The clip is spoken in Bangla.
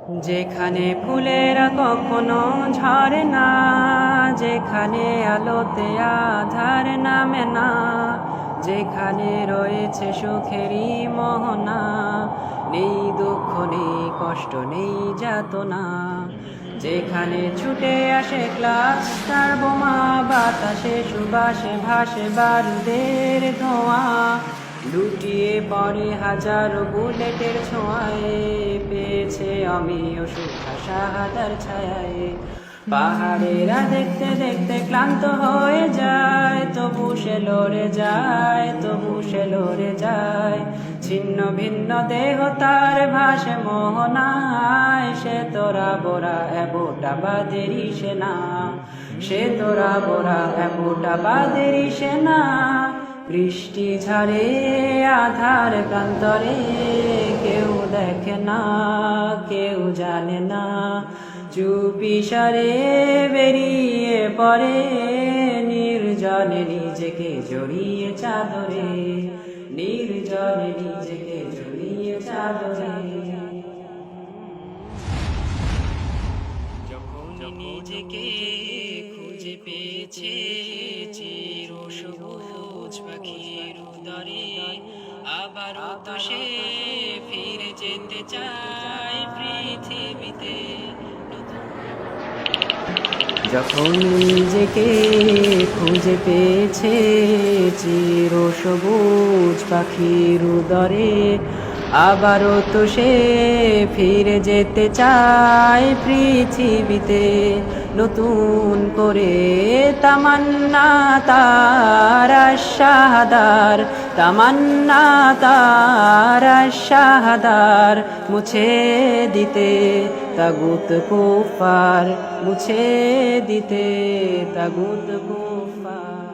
যেখানে ফুলেরা কখনো ঝরে না, যেখানে আলোতে আধার নামে না, যেখানে রয়েছে সুখেরই মোহনা, নেই দুঃখ নেই কষ্ট নেই যাতনা, যেখানে ছুটে আসে ক্লাস্টার বোমা, বাতাসে সুবাসে ভাসে বারুদের ধোঁয়া, লুটিয়ে পড়ে হাজারো বুলেটের ছোঁয়ায়, পেয়েছে আমিও সুখা শাহাদার ছায়ায়। পাহাড়েরা দেখতে দেখতে ক্লান্ত হয়ে যায়, তবু সে লড়ে যায়, তবু সে লড়ে যায়। ছিন্ন ভিন্ন দেহ তার ভাসে মোহনায়, সে তোরা বোরা এবুটা বাদেরই সেনা, সে তোরা বোরা এবুটা বাদেরই সেনা। বৃষ্টি ঝরে আধার কান্তরে, কেউ দেখে না কেউ জানে না, চুপি সারে বেরিয়ে পড়ে নির্জনে নিজেকে জড়িয়ে চাদরে, নির্জনে নিজেকে জড়িয়ে চাদরে। যখন নিজেকে খুঁজে পেয়েছে চির সবুজ পাখির উদরে, আবারও তো সে ফিরে যেতে চায় পৃথিবীতে। যখন নিজেকে খুঁজে পেয়েছে চির সবুজ পাখির উদরে, আবারও তো সে ফিরে যেতে চায় পৃথিবীতে। নতুন করে তামান্না তার শাহাদার, তামান্না তার শাহাদার, মুছে দিতে তাগুত কুফার, মুছে দিতে তাগুত কুফার।